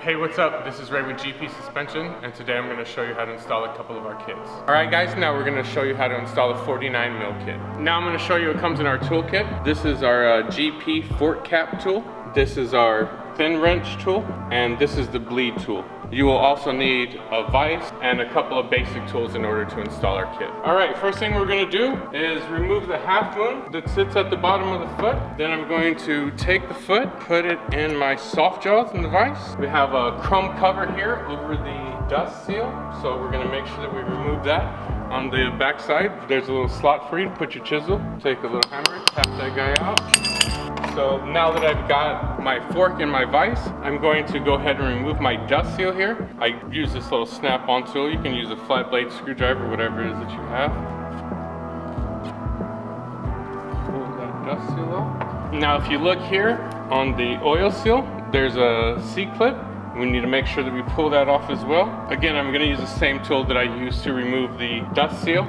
Hey, what's up? This is Ray with GP Suspension, and today I'm going to show you how to install a couple of our kits. Alright guys, now we're going to show you how to install a 49mm kit. Now I'm going to show you what comes in our toolkit. This is our GP fork cap tool. This is our thin wrench tool, and this is the bleed tool. You will also need a vise and a couple of basic tools in order to install our kit. Alright, first thing we're going to do is remove the half moon that sits at the bottom of the foot. Then I'm going to take the foot, put it in my soft jaws in the vise. We have a chrome cover here over the dust seal, so we're going to make sure that we remove that. On the back side, there's a little slot for you to put your chisel. Take a little hammer, tap that guy out. So now that I've got my fork in my vise, I'm going to go ahead and remove my dust seal here. I use this little snap-on tool. You can use a flat blade screwdriver, whatever it is that you have. Pull that dust seal off. Now if you look here on the oil seal, there's a C-clip. We need to make sure that we pull that off as well. Again, I'm going to use the same tool that I used to remove the dust seal.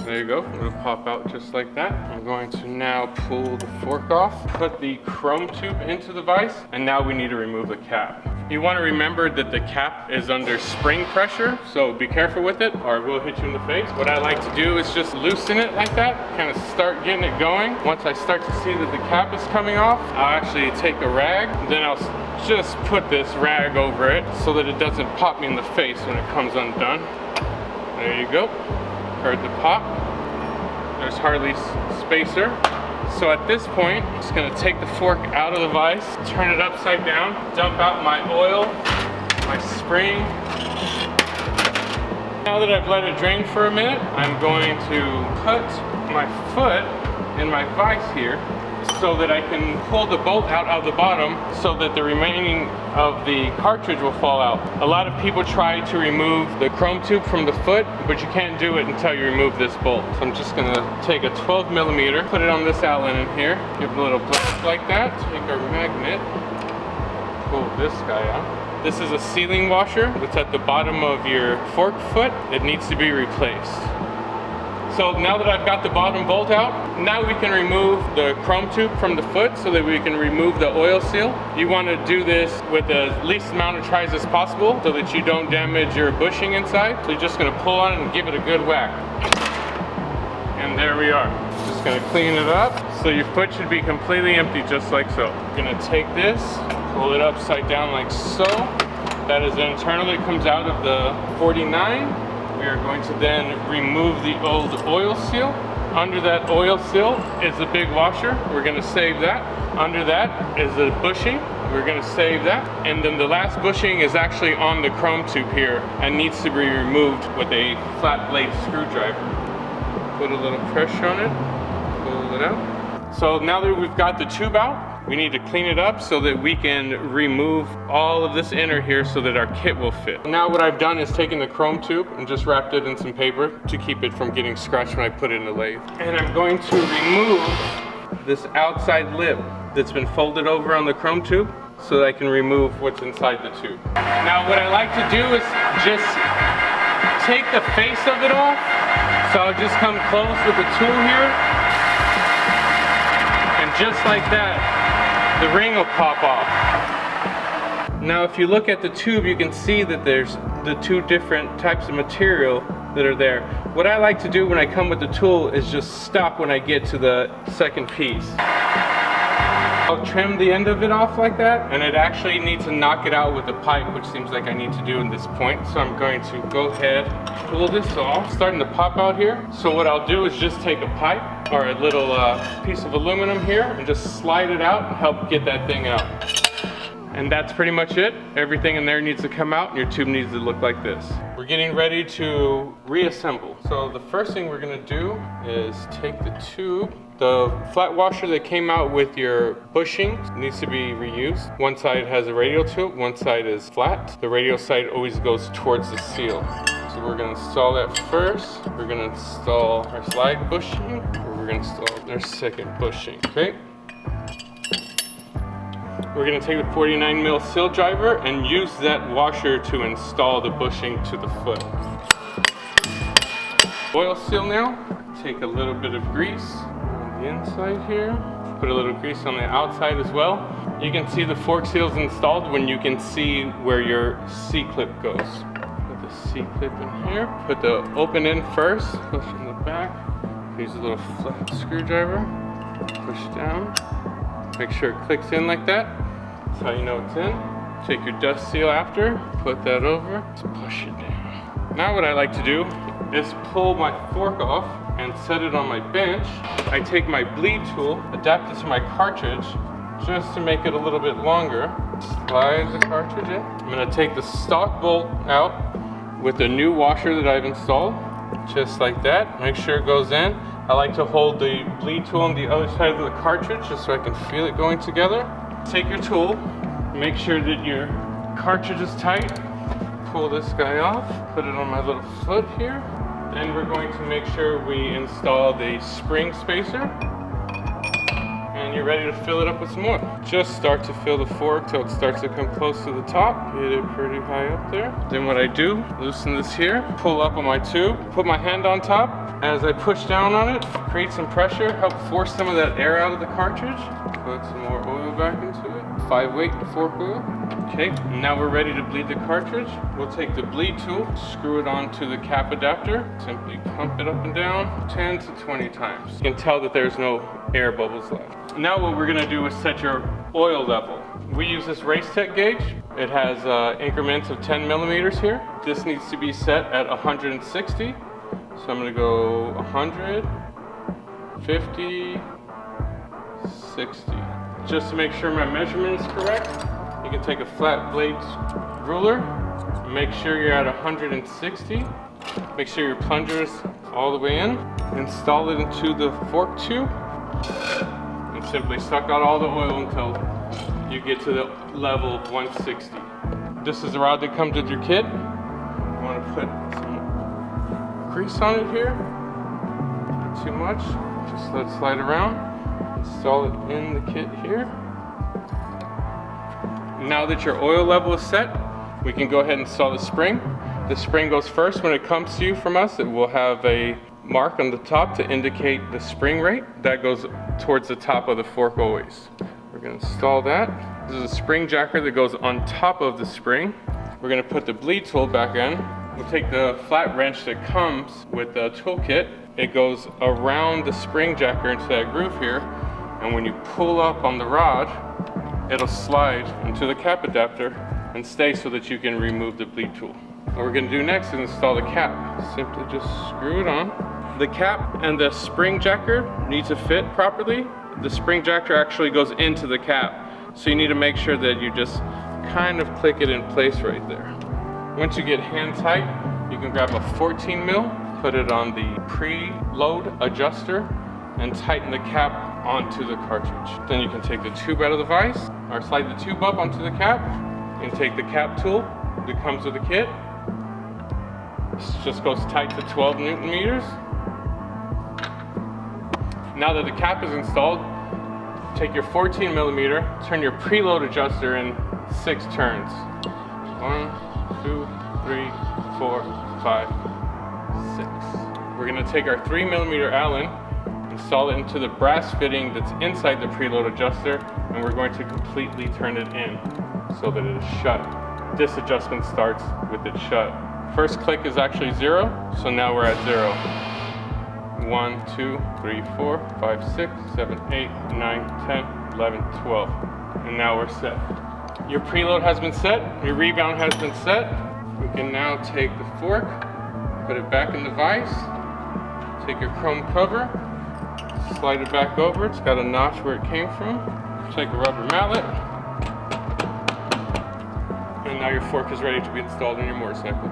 There you go, it'll pop out just like that. I'm going to now pull the fork off, put the chrome tube into the vise, and now we need to remove the cap. You want to remember that the cap is under spring pressure, so be careful with it or it will hit you in the face. What I like to do is just loosen it like that, kind of start getting it going. Once I start to see that the cap is coming off, I'll actually take a rag, then I'll just put this rag over it so that it doesn't pop me in the face when it comes undone. There you go. Heard the pop. There's Harley's spacer. So at this point, I'm just going to take the fork out of the vise, turn it upside down, dump out my oil, my spring. Now that I've let it drain for a minute, I'm going to put my foot in my vise here so that I can pull the bolt out of the bottom so that the remaining of the cartridge will fall out. A lot of people try to remove the chrome tube from the foot, but you can't do it until you remove this bolt. So I'm just gonna take a 12mm, put it on this Allen in here, give it a little blast like that, take our magnet, pull this guy out. This is a sealing washer that's at the bottom of your fork foot. It needs to be replaced. So now that I've got the bottom bolt out, now we can remove the chrome tube from the foot so that we can remove the oil seal. You want to do this with the least amount of tries as possible so that you don't damage your bushing inside. So you're just going to pull on it and give it a good whack. And there we are. Just going to clean it up. So your foot should be completely empty just like so. You're going to take this, pull it upside down like so. That is the internal that comes out of the 49. We are going to then remove the old oil seal. Under that oil seal is a big washer. We're going to save that. Under that is a bushing. We're going to save that. And then the last bushing is actually on the chrome tube here and needs to be removed with a flat blade screwdriver. Put a little pressure on it, pull it out. So now that we've got the tube out, we need to clean it up so that we can remove all of this inner here so that our kit will fit. Now what I've done is taken the chrome tube and just wrapped it in some paper to keep it from getting scratched when I put it in the lathe. And I'm going to remove this outside lip that's been folded over on the chrome tube so that I can remove what's inside the tube. Now what I like to do is just take the face of it off. So I'll just come close with the tool here. And just like that, the ring will pop off. Now if you look at the tube, you can see that there's the two different types of material that are there. What I like to do when I come with the tool is just stop when I get to the second piece. I'll trim the end of it off like that, and it actually needs to knock it out with a pipe, which seems like I need to do in this point. So I'm going to go ahead, pull this off, starting to pop out here. So what I'll do is just take a pipe or a little piece of aluminum here and just slide it out and help get that thing out. And that's pretty much it. Everything in there needs to come out and your tube needs to look like this. We're getting ready to reassemble. So the first thing we're gonna do is take the tube. The flat washer that came out with your bushing needs to be reused. One side has a radial to it, one side is flat. The radial side always goes towards the seal. So we're gonna install that first. We're gonna install our slide bushing, or we're gonna install our second bushing, okay? We're gonna take the 49mm seal driver and use that washer to install the bushing to the foot. Oil seal now. Take a little bit of grease on the inside here. Put a little grease on the outside as well. You can see the fork seals installed when you can see where your C-clip goes. Put the C-clip in here. Put the open end first, push in the back. Use a little flat screwdriver. Push down. Make sure it clicks in like that. That's how you know it's in. Take your dust seal after, put that over, just push it down. Now what I like to do is pull my fork off and set it on my bench. I take my bleed tool, adapt it to my cartridge, just to make it a little bit longer. Slide the cartridge in. I'm gonna take the stock bolt out with the new washer that I've installed, just like that. Make sure it goes in. I like to hold the bleed tool on the other side of the cartridge just so I can feel it going together. Take your tool, make sure that your cartridge is tight. Pull this guy off, put it on my little foot here. Then we're going to make sure we install the spring spacer. And you're ready to fill it up with some more. Just start to fill the fork till it starts to come close to the top. Get it pretty high up there. Then what I do, loosen this here, pull up on my tube, put my hand on top. As I push down on it, create some pressure, help force some of that air out of the cartridge. Put some more oil back into it. 5-weight fork oil. Okay, now we're ready to bleed the cartridge. We'll take the bleed tool, screw it onto the cap adapter. Simply pump it up and down 10 to 20 times. You can tell that there's no air bubbles left. Now what we're gonna do is set your oil level. We use this Race Tech gauge. It has increments of 10 millimeters here. This needs to be set at 160. So I'm gonna go 100, 50, 60. Just to make sure my measurement is correct, you can take a flat blade ruler, make sure you're at 160, make sure your plunger is all the way in, install it into the fork tube, and simply suck out all the oil until you get to the level of 160. This is the rod that comes with your kit. You want to put some grease on it here, not too much, just let it slide around. Install it in the kit here. Now that your oil level is set, we can go ahead and install the spring. The spring goes first. When it comes to you from us, it will have a mark on the top to indicate the spring rate. That goes towards the top of the fork always. We're going to install that. This is a spring jacker that goes on top of the spring. We're going to put the bleed tool back in. We'll take the flat wrench that comes with the toolkit. It goes around the spring jacker into that groove here. And when you pull up on the rod, it'll slide into the cap adapter and stay so that you can remove the bleed tool. What we're gonna do next is install the cap. Simply just screw it on. The cap and the spring jacker need to fit properly. The spring jacker actually goes into the cap. So you need to make sure that you just kind of click it in place right there. Once you get hand tight, you can grab a 14 mil, put it on the Preload Adjuster, and tighten the cap onto the cartridge. Then you can take the tube out of the vise, or slide the tube up onto the cap, and take the cap tool that comes with the kit. This just goes tight to 12 Newton meters. Now that the cap is installed, take your 14 millimeter, turn your preload adjuster in 6 turns. 1, 2, 3, 4, 5, 6. We're gonna take our 3 millimeter Allen, install it into the brass fitting that's inside the preload adjuster, and we're going to completely turn it in so that it is shut. This adjustment starts with it shut. First click is actually 0, so now we're at 0. 1, 2, 3, 4, 5, 6, 7, 8, 9, 10, 11, 12. And now we're set. Your preload has been set, your rebound has been set. We can now take the fork, put it back in the vise, take your chrome cover, slide it back over. It's got a notch where it came from. Take a rubber mallet, and now your fork is ready to be installed on your motorcycle.